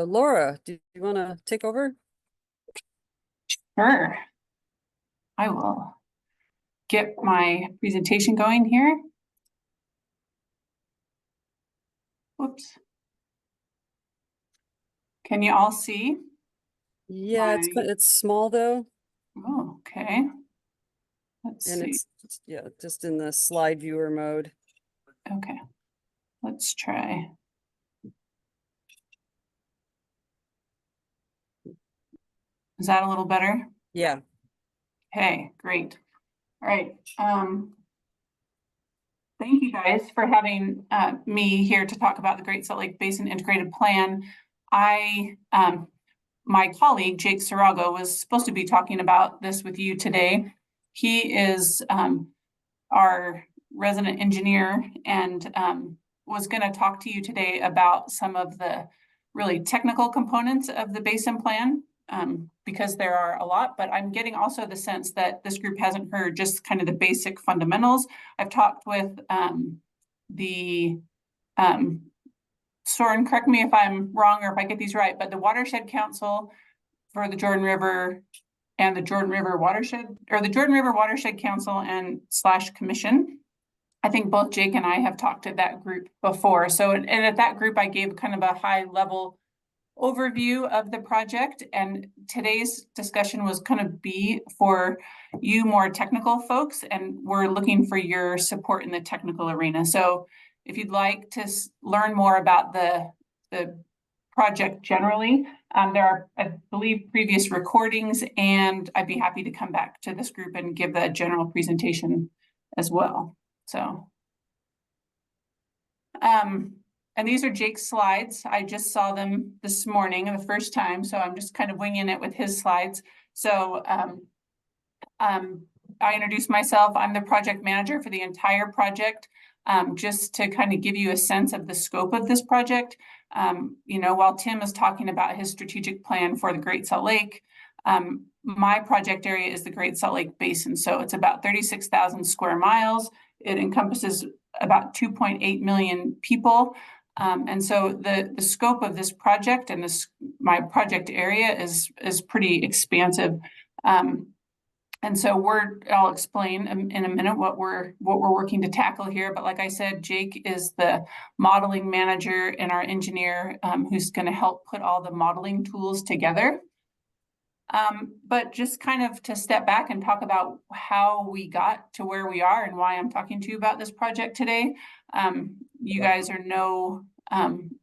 Laura, do you want to take over? Sure. I will get my presentation going here. Whoops. Can you all see? Yeah, it's small though, Oh, okay. Let's and see. it's yeah, just in the slide viewer mode. Okay. Let's try. Is that a little better? Yeah. Okay, great. All right. Thank you guys for having me here to talk about the Great Salt Lake Basin Integrated Plan. My colleague, Jake Sarago, was supposed to be talking about this with you today. He is our resident engineer and was going to talk to you today about some of the really technical components of the Basin Plan, because there are a lot, but I'm getting also the sense that this group hasn't heard just kind of the basic fundamentals. I've talked with Soren, correct me if I'm wrong or if I get these right, but the Watershed Council for the Jordan River and the Jordan River Watershed, or the Jordan River Watershed Council and / Commission. I think both Jake and I have talked to that group before. So, and at that group, I gave kind of a high level overview of the project. And today's discussion was kind of be for you more technical folks, and we're looking for your support in the technical arena. So if you'd like to learn more about the project generally, there are, I believe, previous recordings, and I'd be happy to come back to this group and give the general presentation as well. So, and these are Jake's slides. I just saw them this morning the first time, so I'm just kind of winging it with his slides. So, I introduced myself. I'm the project manager for the entire project. Just to kind of give you a sense of the scope of this project. You know, while Tim is talking about his strategic plan for the Great Salt Lake, my project area is the Great Salt Lake Basin. So it's about 36,000 square miles. It encompasses about 2.8 million people. And so the scope of this project and my project area is pretty expansive. And so I'll explain in a minute what we're working to tackle here. But like I said, Jake is the modeling manager and our engineer, who's going to help put all the modeling tools together. But just kind of to step back and talk about how we got to where we are and why I'm talking to you about this project today. You guys are no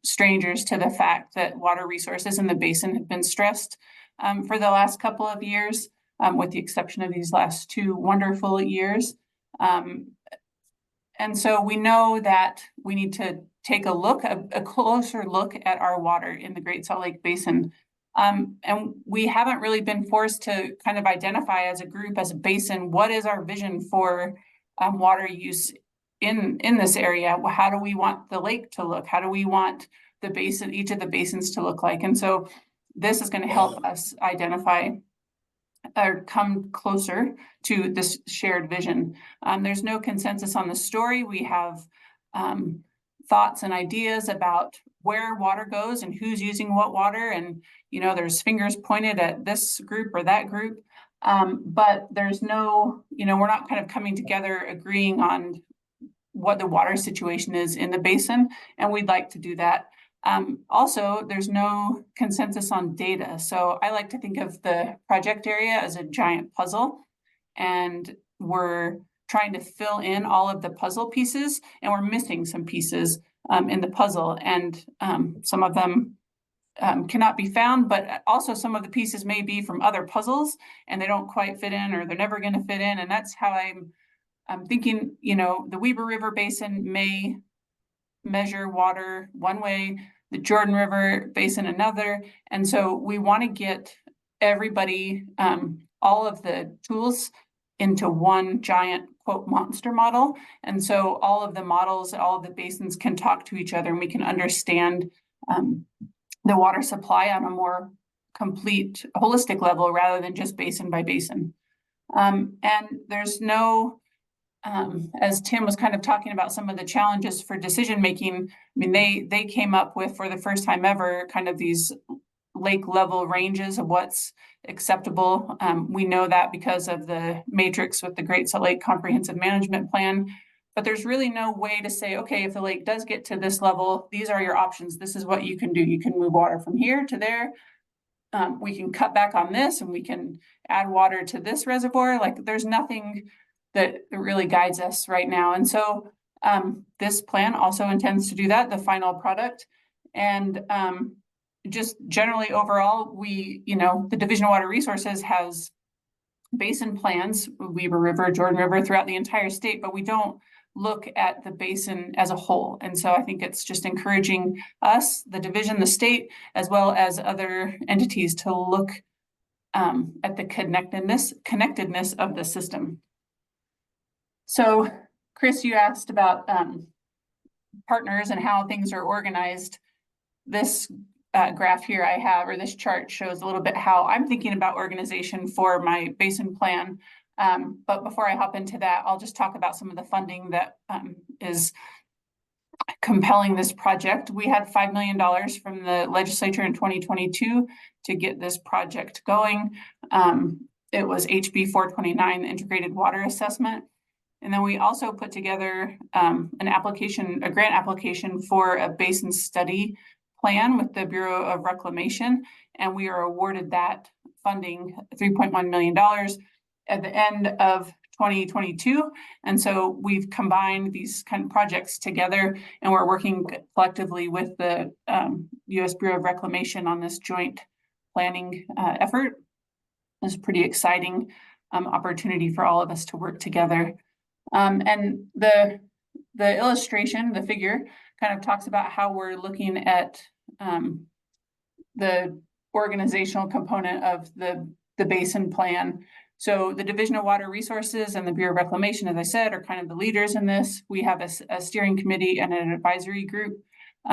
strangers to the fact that water resources in the basin have been stressed for the last couple of years. With the exception of these last 2 wonderful years. And so we know that we need to take a closer look at our water in the Great Salt Lake Basin. And we haven't really been forced to kind of identify as a group, as a basin, what is our vision for water use in this area? How do we want the lake to look? How do we want the basin, each of the basins to look like? And so this is going to help us identify or come closer to this shared vision. There's no consensus on the story. We have thoughts and ideas about where water goes and who's using what water. And, you know, there's fingers pointed at this group or that group. But there's no, you know, we're not kind of coming together agreeing on what the water situation is in the basin. And we'd like to do that. Also, there's no consensus on data. So I like to think of the project area as a giant puzzle, and we're trying to fill in all of the puzzle pieces, and we're missing some pieces in the puzzle, and some of them cannot be found, but also some of the pieces may be from other puzzles and they don't quite fit in, or they're never going to fit in. And that's how I'm thinking, you know, the Weber River Basin may measure water one way, the Jordan River Basin another. And so we want to get everybody, all of the tools into one giant, quote, monster model. And so all of the models, all of the basins can talk to each other, and we can understand the water supply on a more complete, holistic level rather than just basin by basin. And there's no as Tim was kind of talking about some of the challenges for decision making, I mean, they came up with, for the first time ever, kind of these lake level ranges of what's acceptable. We know that because of the matrix with the Great Salt Lake Comprehensive Management Plan, but there's really no way to say, okay, if the lake does get to this level, these are your options. This is what you can do. You can move water from here to there. We can cut back on this and we can add water to this reservoir. Like there's nothing that really guides us right now. And so this plan also intends to do that, the final product. And just generally overall, the Division of Water Resources has basin plans, Weber River, Jordan River, throughout the entire state, but we don't look at the basin as a whole. And so I think it's just encouraging us, the division, the state, as well as other entities to look at the connectedness of the system. So Chris, you asked about partners and how things are organized. This graph here I have, or this chart, shows a little bit how I'm thinking about organization for my basin plan. But before I hop into that, I'll just talk about some of the funding that is compelling this project. We had $5 million from the legislature in 2022 to get this project going. It was HB 429, the Integrated Water Assessment. And then we also put together a grant application for a basin study plan with the Bureau of Reclamation. And we are awarded that funding, $3.1 million at the end of 2022. And so we've combined these kind of projects together, and we're working collectively with the U.S. Bureau of Reclamation on this joint planning effort. It's a pretty exciting opportunity for all of us to work together. And the illustration, the figure, kind of talks about how we're looking at the organizational component of the basin plan. So the Division of Water Resources and the Bureau of Reclamation, as I said, are kind of the leaders in this. We have a steering committee and an advisory group.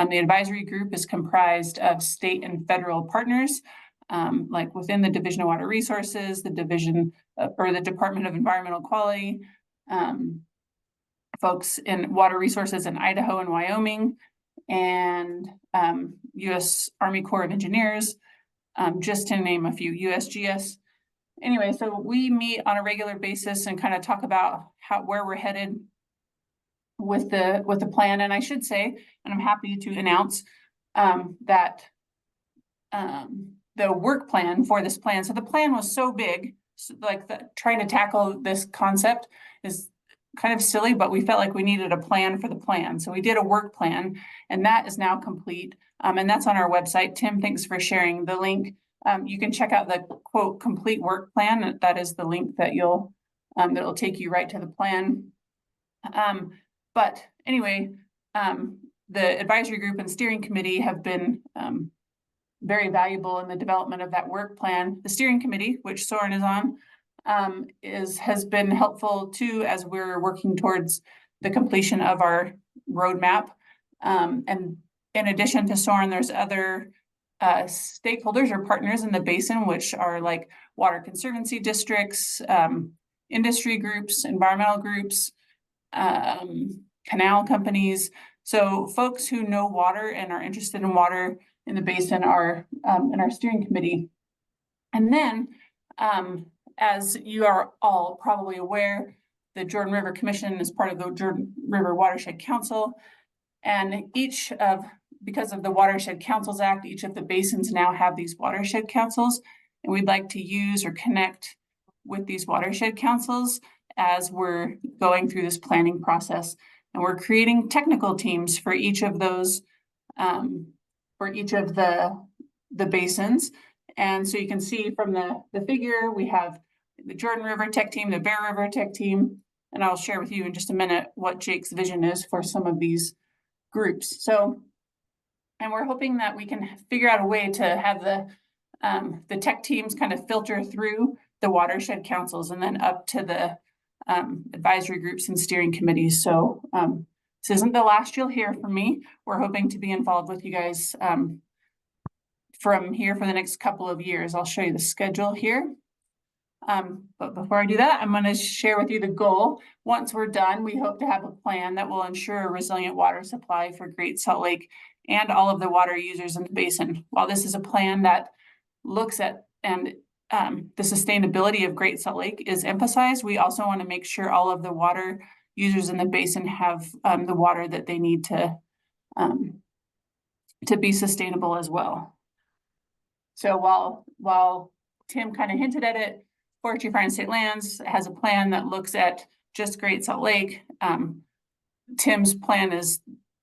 The advisory group is comprised of state and federal partners, like within the Division of Water Resources, the the Department of Environmental Quality, folks in water resources in Idaho and Wyoming, and U.S. Army Corps of Engineers, just to name a few, USGS. Anyway, so we meet on a regular basis and kind of talk about where we're headed with the plan. And I should say, and I'm happy to announce that the work plan for this plan. So the plan was so big, trying to tackle this concept is kind of silly, but we felt like we needed a plan for the plan. So we did a work plan, and that is now complete. And that's on our website. Tim, thanks for sharing the link. You can check out the quote complete work plan. That is the link that that'll take you right to the plan. But anyway, the advisory group and steering committee have been very valuable in the development of that work plan. The steering committee, which Soren is on, has been helpful too as we're working towards the completion of our roadmap. And in addition to Soren, there's other stakeholders or partners in the basin, which are like water conservancy districts, industry groups, environmental groups, canal companies. So folks who know water and are interested in water in the basin are in our steering committee. And then, as you are all probably aware, the Jordan River Commission is part of the Jordan River Watershed Council, and because of the Watershed Councils Act, each of the basins now have these watershed councils, and we'd like to use or connect with these watershed councils as we're going through this planning process. And we're creating technical teams for each of those, for each of the basins. And so you can see from the figure, we have the Jordan River Tech Team, the Bear River Tech Team, and I'll share with you in just a minute what Jake's vision is for some of these groups. So, and we're hoping that we can figure out a way to have the tech teams kind of filter through the watershed councils and then up to the advisory groups and steering committees. So this isn't the last you'll hear from me. We're hoping to be involved with you guys from here for the next couple of years. I'll show you the schedule here. But before I do that, I'm going to share with you the goal. Once we're done, we hope to have a plan that will ensure a resilient water supply for Great Salt Lake and all of the water users in the basin. While this is a plan that looks at and the sustainability of Great Salt Lake is emphasized, we also want to make sure all of the water users in the basin have the water that they need to be sustainable as well. So while Tim kind of hinted at it, Forestry Fire and State Lands has a plan that looks at just Great Salt Lake. Tim's plan is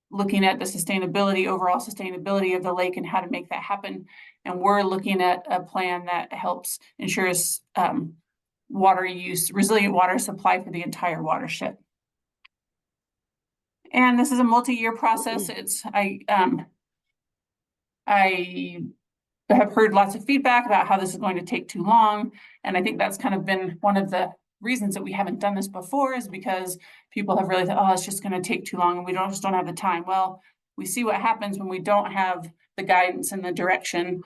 looking at the sustainability, overall sustainability of the lake and how to make that happen. And we're looking at a plan that helps ensures water use, resilient water supply for the entire watershed. And this is a multi-year process. I have heard lots of feedback about how this is going to take too long. And I think that's kind of been one of the reasons that we haven't done this before, is because people have really thought, oh, it's just going to take too long and we just don't have the time. Well, we see what happens when we don't have the guidance and the direction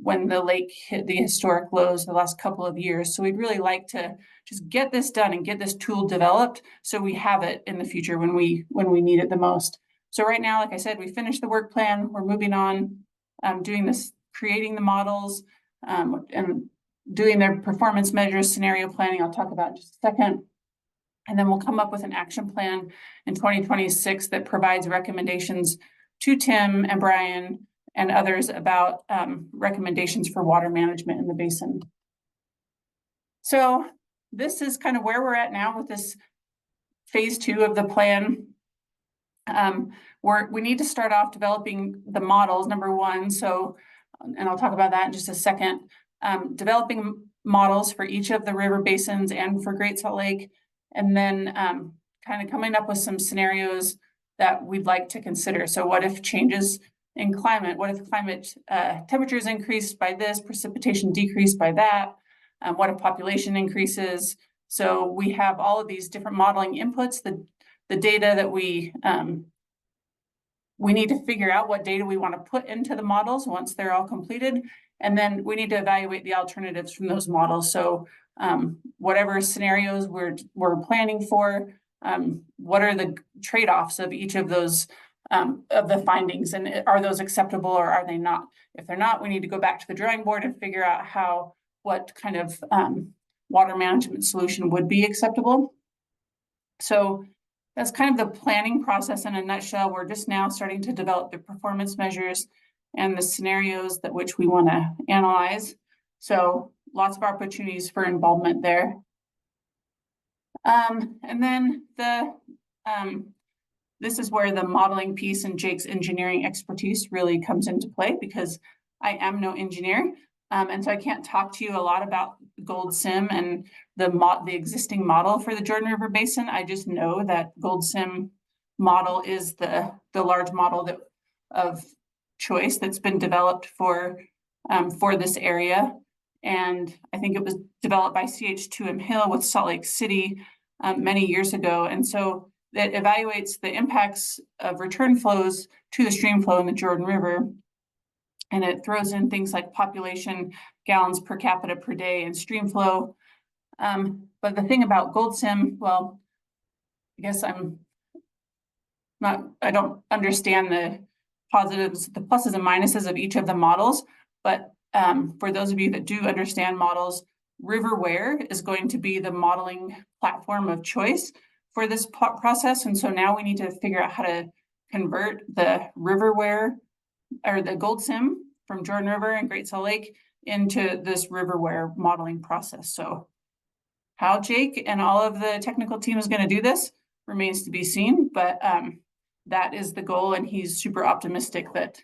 when the lake hit the historic lows the last couple of years. So we'd really like to just get this done and get this tool developed so we have it in the future when we need it the most. So right now, like I said, we finished the work plan. We're moving on, doing this, creating the models and doing their performance measures, scenario planning, I'll talk about in just a second. And then we'll come up with an action plan in 2026 that provides recommendations to Tim and Brian and others about recommendations for water management in the basin. So this is kind of where we're at now with this phase 2 of the plan. We need to start off developing the models, number one. So, and I'll talk about that in just a second. Developing models for each of the river basins and for Great Salt Lake, and then kind of coming up with some scenarios that we'd like to consider. So what if changes in climate? What if climate temperatures increase by this, precipitation decreased by that? What if population increases? So we have all of these different modeling inputs, the data that we need to figure out what data we want to put into the models once they're all completed. And then we need to evaluate the alternatives from those models. So whatever scenarios we're planning for, what are the trade-offs of each of those of the findings, and are those acceptable or are they not? If they're not, we need to go back to the drawing board and figure out what kind of water management solution would be acceptable. So that's kind of the planning process in a nutshell. We're just now starting to develop the performance measures and the scenarios that which we want to analyze. So lots of opportunities for involvement there. And then this is where the modeling piece and Jake's engineering expertise really comes into play, because I am no engineer. And so I can't talk to you a lot about Gold Sim and the existing model for the Jordan River Basin. I just know that Gold Sim model is the large model of choice that's been developed for this area. And I think it was developed by CH2M Hill with Salt Lake City many years ago. And so it evaluates the impacts of return flows to the stream flow in the Jordan River. And it throws in things like population, gallons per capita per day, and stream flow. But the thing about Gold Sim, well, I guess I don't understand the positives, the pluses and minuses of each of the models. But for those of you that do understand models, Riverware is going to be the modeling platform of choice for this process. And so now we need to figure out how to convert the Riverware or the Gold Sim from Jordan River and Great Salt Lake into this Riverware modeling process. So how Jake and all of the technical team is going to do this remains to be seen, but that is the goal, and he's super optimistic that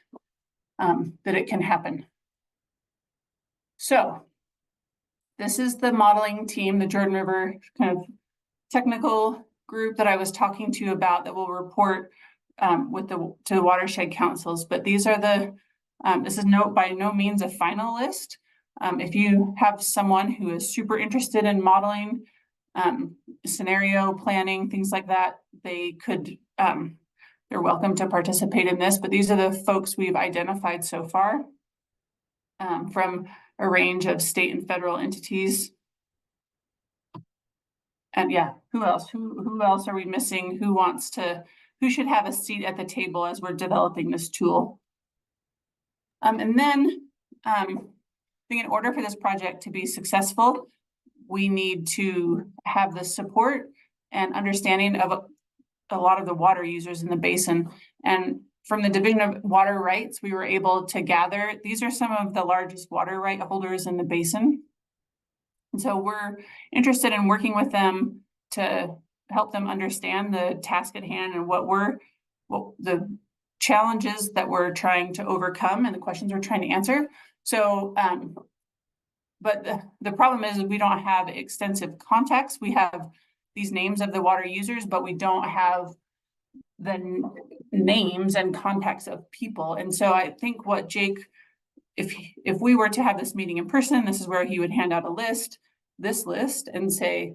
it can happen. So this is the modeling team, the Jordan River kind of technical group that I was talking to you about that will report to the watershed councils. But these are this is by no means a final list. If you have someone who is super interested in modeling, scenario planning, things like that, they're welcome to participate in this. But these are the folks we've identified so far from a range of state and federal entities. And yeah, who else? Who else are we missing? Who should have a seat at the table as we're developing this tool? And then I think in order for this project to be successful, we need to have the support and understanding of a lot of the water users in the basin. And from the Division of Water Rights, we were able to gather, these are some of the largest water right holders in the basin. And so we're interested in working with them to help them understand the task at hand and what the challenges that we're trying to overcome and the questions we're trying to answer. So, but the problem is we don't have extensive contacts. We have these names of the water users, but we don't have the names and contacts of people. And so I think what Jake, if we were to have this meeting in person, this is where he would hand out this list and say,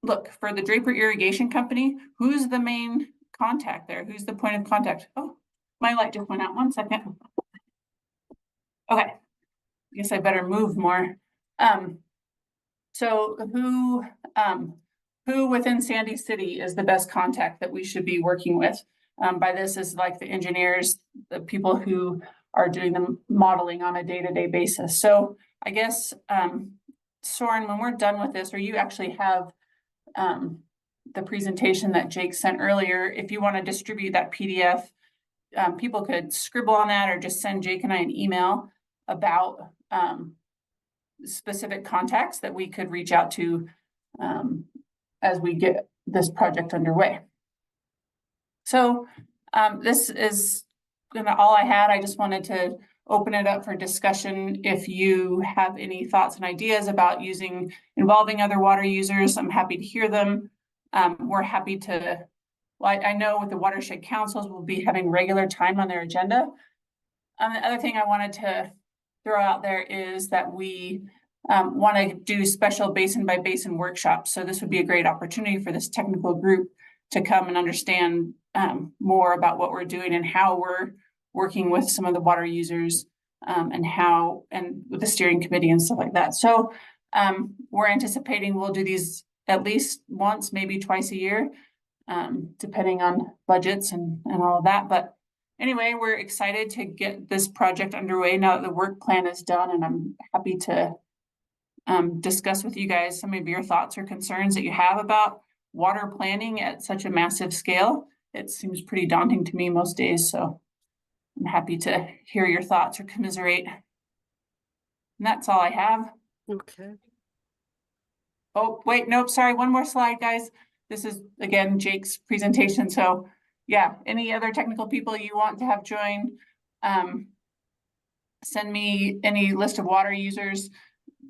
look, for the Draper Irrigation Company, who's the main contact there? Who's the point of contact? Oh, my light just went out. 1 second. Okay, I guess I better move more. So who within Sandy City is the best contact that we should be working with? By this is like the engineers, the people who are doing the modeling on a day-to-day basis. So I guess, Soren, when we're done with this, or you actually have the presentation that Jake sent earlier, if you want to distribute that PDF, people could scribble on that or just send Jake and I an email about specific contacts that we could reach out to as we get this project underway. So this is all I had. I just wanted to open it up for discussion. If you have any thoughts and ideas about involving other water users, I'm happy to hear them. We're happy to, well, I know with the watershed councils, we'll be having regular time on their agenda. The other thing I wanted to throw out there is that we want to do special basin by basin workshops. So this would be a great opportunity for this technical group to come and understand more about what we're doing and how we're working with some of the water users and with the steering committee and stuff like that. So we're anticipating we'll do these at least once, maybe twice a year, depending on budgets and all of that. But anyway, we're excited to get this project underway now that the work plan is done, and I'm happy to discuss with you guys some of your thoughts or concerns that you have about water planning at such a massive scale. It seems pretty daunting to me most days, so I'm happy to hear your thoughts or commiserate. And that's all I have. Okay. Oh, wait, nope, sorry, one more slide, guys. This is, again, Jake's presentation. So yeah, any other technical people you want to have join, send me any list of water users.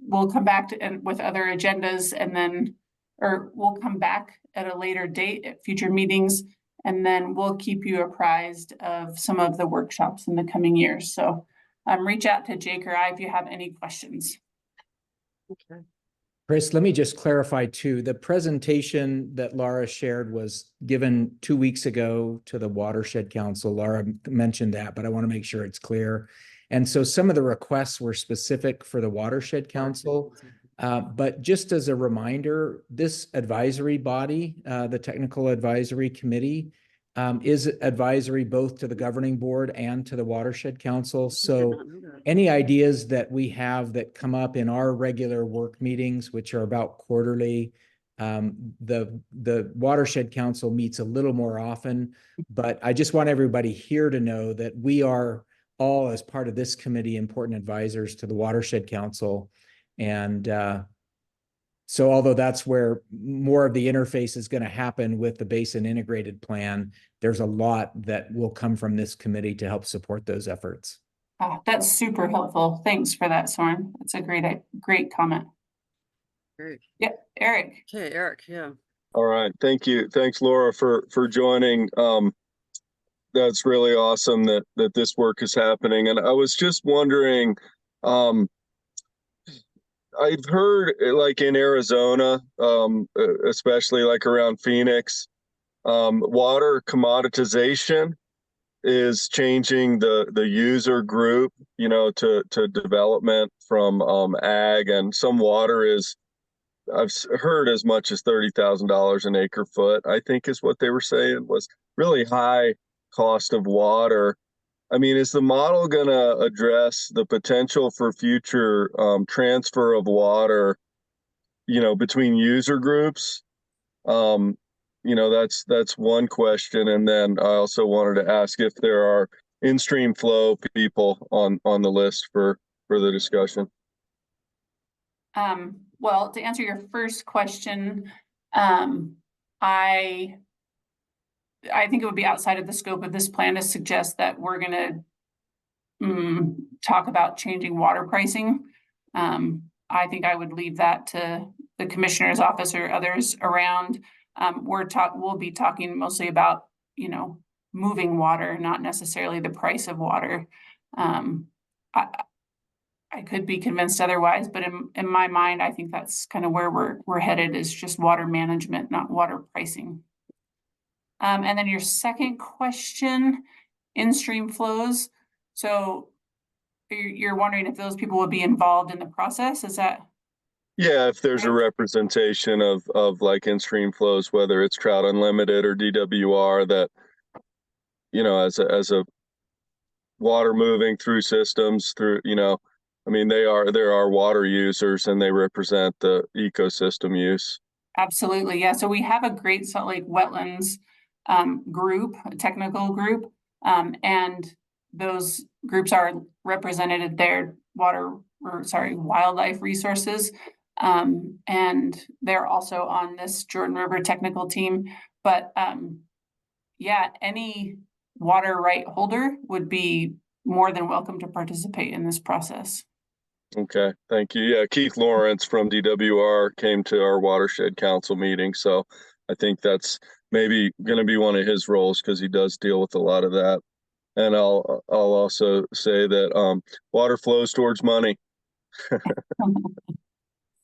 We'll come back with other agendas, and then, or we'll come back at a later date at future meetings, and then we'll keep you apprised of some of the workshops in the coming years. So reach out to Jake or I if you have any questions. Okay. Chris, let me just clarify too. The presentation that Laura shared was given 2 weeks ago to the Watershed Council. Laura mentioned that, but I want to make sure it's clear. And so some of the requests were specific for the Watershed Council. But just as a reminder, this advisory body, the Technical Advisory Committee, is advisory both to the governing board and to the Watershed Council. So any ideas that we have that come up in our regular work meetings, which are about quarterly, the Watershed Council meets a little more often, but I just want everybody here to know that we are all, as part of this committee, important advisors to the Watershed Council. And so although that's where more of the interface is going to happen with the Basin Integrated Plan, there's a lot that will come from this committee to help support those efforts. That's super helpful. Thanks for that, Soren. That's a great comment. Great. Yeah, Eric. Okay, Eric, yeah. All right, thank you. Thanks, Laura, for joining. That's really awesome that this work is happening. And I was just wondering, I've heard like in Arizona, especially like around Phoenix, water commoditization is changing the user group, to development from ag, and some water is heard as much as $30,000 an acre foot, I think is what they were saying, was really high cost of water. I mean, is the model going to address the potential for future transfer of water, between user groups? That's one question. And then I also wanted to ask if there are in-stream flow people on the list for the discussion. Well, to answer your first question, I think it would be outside of the scope of this plan to suggest that we're gonna talk about changing water pricing. I think I would leave that to the commissioner's office or others around. We'll be talking mostly about, moving water, not necessarily the price of water. I could be convinced otherwise, but in my mind, I think that's kind of where we're headed, is just water management, not water pricing. And then your second question, in-stream flows. So you're wondering if those people would be involved in the process, is that? Yeah, if there's a Right. representation of like in-stream flows, whether it's Trout Unlimited or DWR, that, as a water moving through systems through, I mean, there are water users and they represent the ecosystem use. Absolutely, yeah. So we have a Great Salt Lake Wetlands group, a technical group, and those groups are represented at their wildlife resources. And they're also on this Jordan River technical team. But yeah, any water right holder would be more than welcome to participate in this process. Okay, thank you. Yeah, Keith Lawrence from DWR came to our watershed council meeting, so I think that's maybe going to be one of his roles because he does deal with a lot of that. And I'll also say that water flows towards money.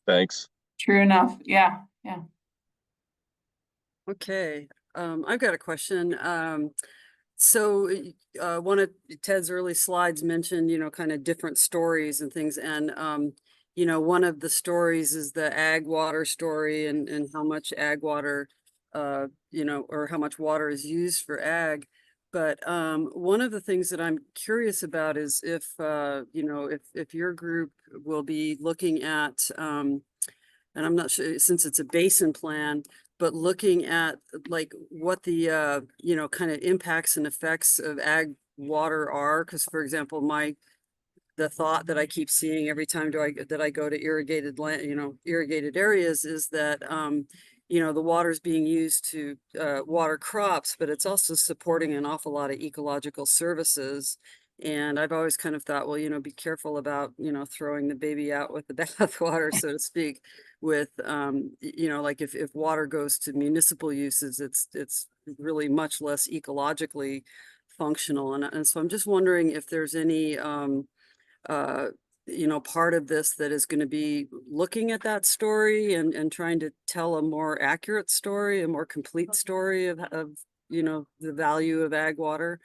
Thanks. True enough. Yeah. Okay, I've got a question. So one of Ted's early slides mentioned, kind of different stories and things. And, one of the stories is the ag water story and how much ag water, or how much water is used for ag. But one of the things that I'm curious about is if your group will be looking at, and I'm not sure since it's a basin plan, but looking at like what the, kind of impacts and effects of ag water are. Because for example, the thought that I keep seeing every time that I go to irrigated land, irrigated areas, is that, the water is being used to water crops, but it's also supporting an awful lot of ecological services. And I've always kind of thought, well, be careful about, throwing the baby out with the bathwater, so to speak, with, like if water goes to municipal uses, it's really much less ecologically functional. And so I'm just wondering if there's any, part of this that is going to be looking at that story and trying to tell a more accurate story, a more complete story of the value of ag water.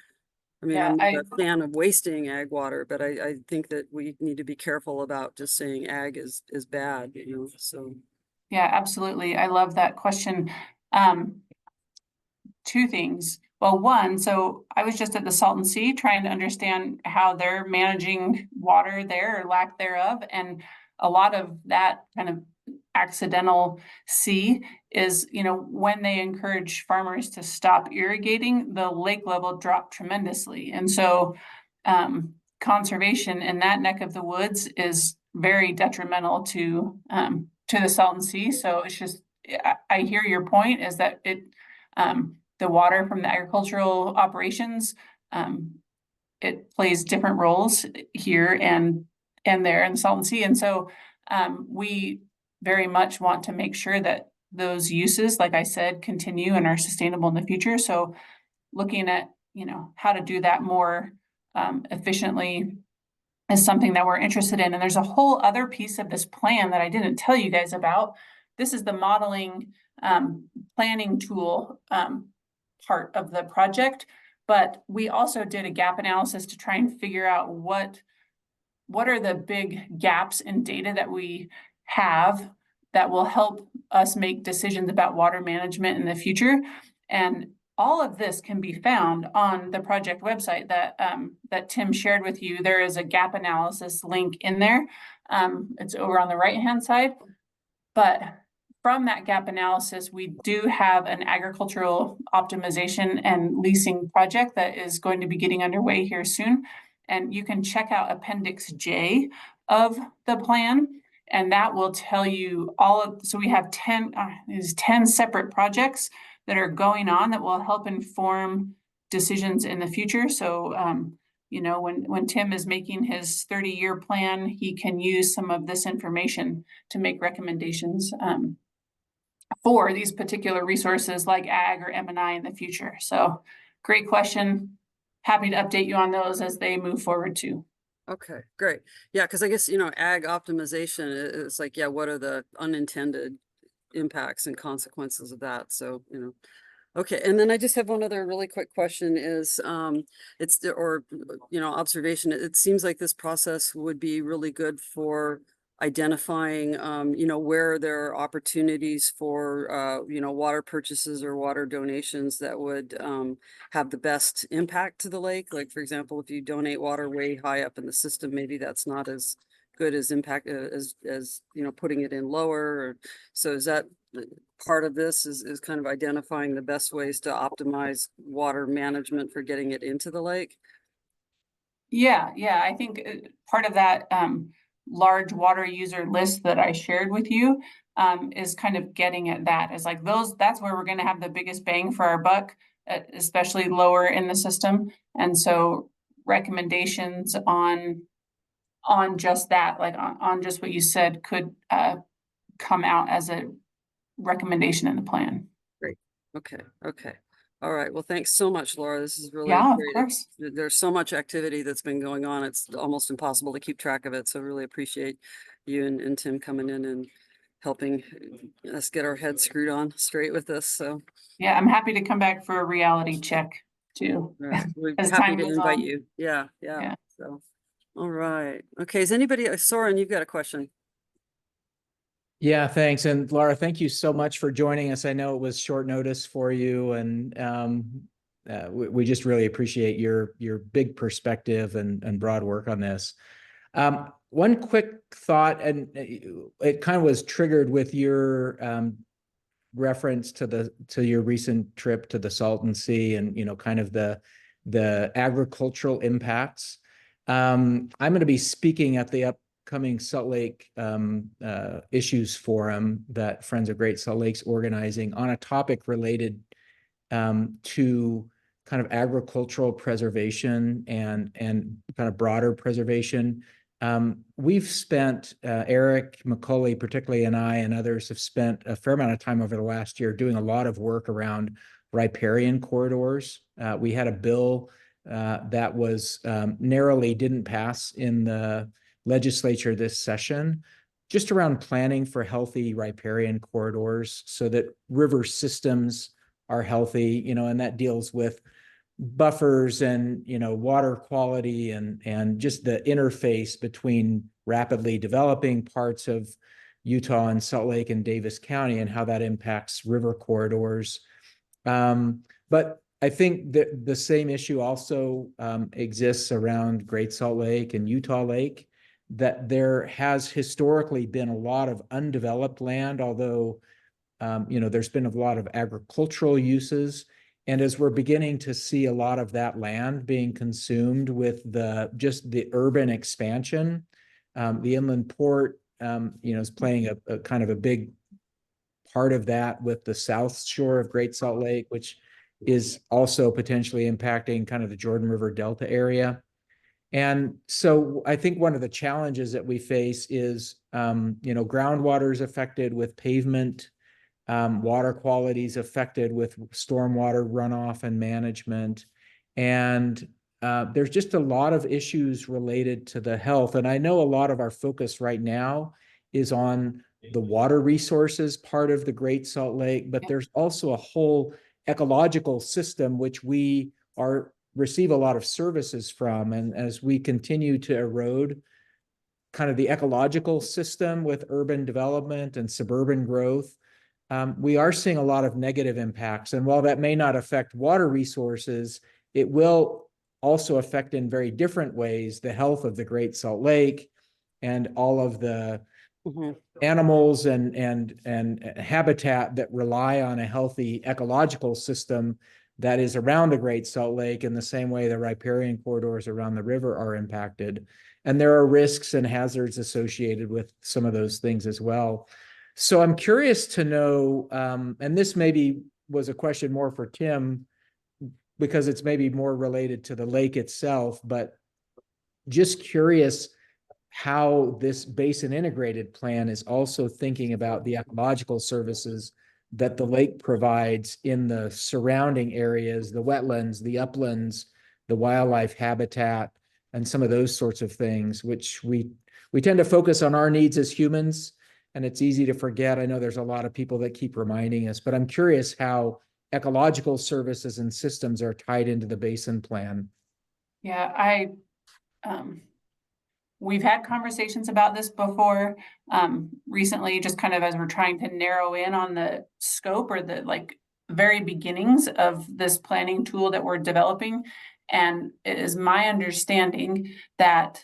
I mean, Yeah, I'm not a fan of wasting ag water, but I think that we need to be careful about just saying ag is bad, so. Yeah, absolutely. I love that question. Two things. Well, one, so I was just at the Salton Sea trying to understand how they're managing water there or lack thereof. And a lot of that kind of accidental sea is, when they encourage farmers to stop irrigating, the lake level dropped tremendously. And so conservation in that neck of the woods is very detrimental to the Salton Sea. So it's just, I hear your point, is that the water from the agricultural operations, it plays different roles here and there in the Salton Sea. And so we very much want to make sure that those uses, like I said, continue and are sustainable in the future. So looking at, how to do that more efficiently is something that we're interested in. And there's a whole other piece of this plan that I didn't tell you guys about. This is the modeling planning tool part of the project, but we also did a gap analysis to try and figure out what are the big gaps in data that we have that will help us make decisions about water management in the future. And all of this can be found on the project website that that Tim shared with you. There is a gap analysis link in there. It's over on the right-hand side. But from that gap analysis, we do have an agricultural optimization and leasing project that is going to be getting underway here soon. And you can check out Appendix J of the plan, and that will tell you all of, so we have 10 separate projects that are going on that will help inform decisions in the future. So, you know, when Tim is making his 30-year plan, he can use some of this information to make recommendations for these particular resources like ag or M&I in the future. So great question. Happy to update you on those as they move forward too. Okay, great. Yeah, because I guess, you know, ag optimization is like, yeah, what are the unintended impacts and consequences of that? So, you know, okay. And then I just have one other really quick question is, you know, observation. It seems like this process would be really good for identifying, you know, where there are opportunities for, you know, water purchases or water donations that would have the best impact to the lake. Like, for example, if you donate water way high up in the system, maybe that's not as good as impact as you know, putting it in lower. Or, so is that part of this is kind of identifying the best ways to optimize water management for getting it into the lake? Yeah, I think part of that large water user list that I shared with you is kind of getting at that. Is like that's where we're going to have the biggest bang for our buck, especially lower in the system. And so recommendations on just that, like on just what you said, could come out as a recommendation in the plan. Great. Okay. All right. Well, thanks so much, Laura. This is really Yeah, of great. course. There's so much activity that's been going on. It's almost impossible to keep track of it. So really appreciate you and Tim coming in and helping us get our heads screwed on straight with this. So Yeah, I'm happy to come back for a reality check too. we're As happy time to goes invite on. you. Yeah. Yeah. So, all right. Okay. Is anybody, Soren, you've got a question? Yeah, thanks. And Laura, thank you so much for joining us. I know it was short notice for you, and we just really appreciate your big perspective and broad work on this. One quick thought, and it kind of was triggered with your reference to your recent trip to the Salton Sea, and you know, kind of the agricultural impacts. I'm going to be speaking at the upcoming Salt Lake Issues Forum that Friends of Great Salt Lake's organizing on a topic related to kind of agricultural preservation and kind of broader preservation. We've spent, Eric McCulley particularly, and I and others have spent a fair amount of time over the last year doing a lot of work around riparian corridors. We had a bill that was narrowly didn't pass in the legislature this session, just around planning for healthy riparian corridors so that river systems are healthy, you know, and that deals with buffers and, you know, water quality and just the interface between rapidly developing parts of Utah and Salt Lake and Davis County and how that impacts river corridors. But I think that the same issue also exists around Great Salt Lake and Utah Lake, that there has historically been a lot of undeveloped land, although, you know, there's been a lot of agricultural uses. And as we're beginning to see a lot of that land being consumed with just the urban expansion, the inland port, you know, is playing a kind of a big part of that with the south shore of Great Salt Lake, which is also potentially impacting kind of the Jordan River Delta area. And so I think one of the challenges that we face is, you know, groundwater is affected with pavement, water quality is affected with stormwater runoff and management. And there's just a lot of issues related to the health. And I know a lot of our focus right now is on the water resources part of the Great Salt Lake, but there's also a whole ecological system which we receive a lot of services from. And as we continue to erode kind of the ecological system with urban development and suburban growth, we are seeing a lot of negative impacts. And while that may not affect water resources, it will also affect in very different ways the health of the Great Salt Lake and all of the animals and habitat that rely on a healthy ecological system that is around the Great Salt Lake, in the same way the riparian corridors around the river are impacted. And there are risks and hazards associated with some of those things as well. So I'm curious to know, and this maybe was a question more for Tim, because it's maybe more related to the lake itself, but just curious how this basin integrated plan is also thinking about the ecological services that the lake provides in the surrounding areas, the wetlands, the uplands, the wildlife habitat, and some of those sorts of things, which we tend to focus on our needs as humans, and it's easy to forget. I know there's a lot of people that keep reminding us, but I'm curious how ecological services and systems are tied into the basin plan. Yeah, we've had conversations about this before, recently, just kind of as we're trying to narrow in on the scope or the very beginnings of this planning tool that we're developing. And it is my understanding that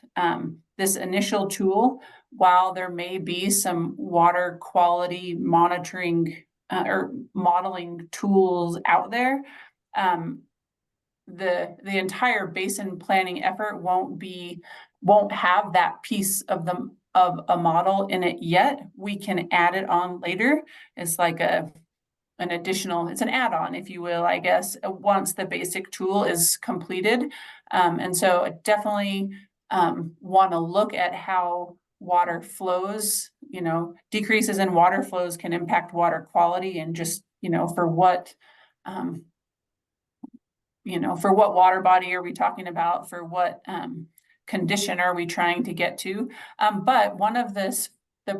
this initial tool, while there may be some water quality monitoring or modeling tools out there, the entire basin planning effort won't have that piece of a model in it yet. We can add it on later. It's like an additional, it's an add-on, if you will, I guess, once the basic tool is completed. And so I definitely want to look at how water flows, decreases in water flows can impact water quality, and just, for what water body are we talking about? For what condition are we trying to get to? But one of the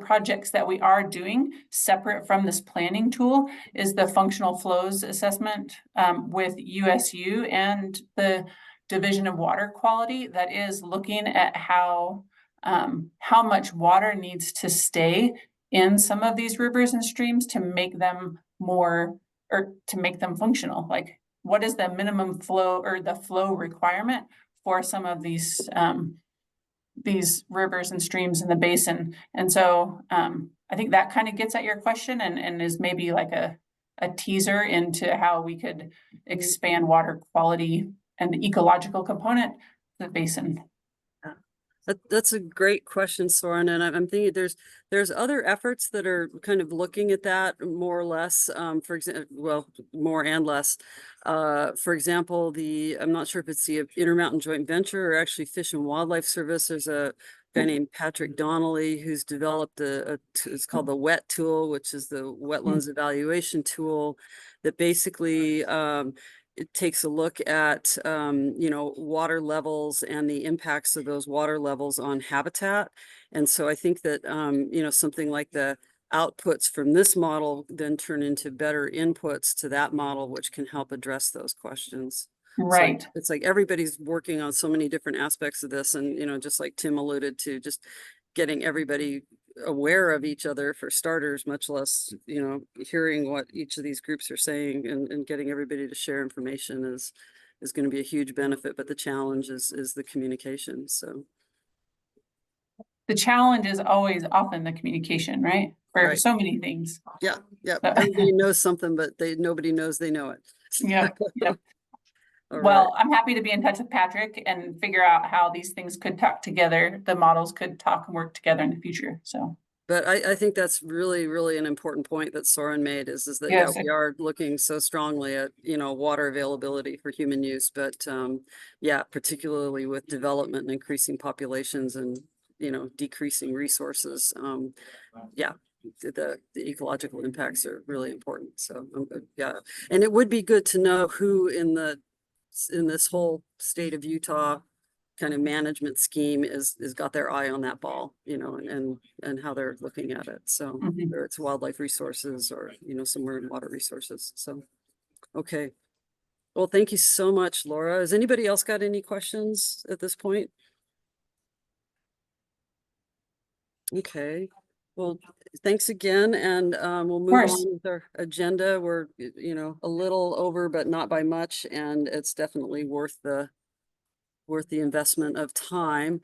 projects that we are doing separate from this planning tool is the functional flows assessment with USU and the Division of Water Quality, that is looking at how much water needs to stay in some of these rivers and streams to make them functional. Like, what is the minimum flow or the flow requirement for some of these rivers and streams in the basin? And so I think that kind of gets at your question and is maybe like a teaser into how we could expand water quality and the ecological component of the basin. That's a great question, Soren, and I'm thinking there's other efforts that are kind of looking at that more or less. For example, well, more and less. For example, I'm not sure if it's the Intermountain Joint Venture or actually Fish and Wildlife Service. There's a guy named Patrick Donnelly who's developed it's called the WET tool, which is the Wetlands Evaluation Tool, that basically it takes a look at, water levels and the impacts of those water levels on habitat. And so I think that, something like the outputs from this model then turn into better inputs to that model, which can help address those questions. Right. So it's like everybody's working on so many different aspects of this. And, just like Tim alluded to, just getting everybody aware of each other for starters, much less, hearing what each of these groups are saying and getting everybody to share information is going to be a huge benefit. But the challenge is the communication. So the challenge is always often the communication, right? For right. so many things. Yeah. Everybody knows something, but nobody knows they know it. Yep. Well, right. I'm happy to be in touch with Patrick and figure out how these things could talk together. The models could talk and work together in the future. So, but I think that's really, really an important point that Soren made is that, yes, we are looking so strongly at, water availability for human use, but particularly with development and increasing populations and, decreasing resources. The ecological impacts are really important. So and it would be good to know who in this whole state of Utah kind of management scheme is got their eye on that ball, and how they're looking at it. So whether it's wildlife resources or, somewhere in water resources. So, okay. Well, thank you so much, Laura. Has anybody else got any questions at this point? Okay, well, thanks again, and we'll move course. on with our agenda. We're, you know, a little over, but not by much, and it's definitely worth the investment of time.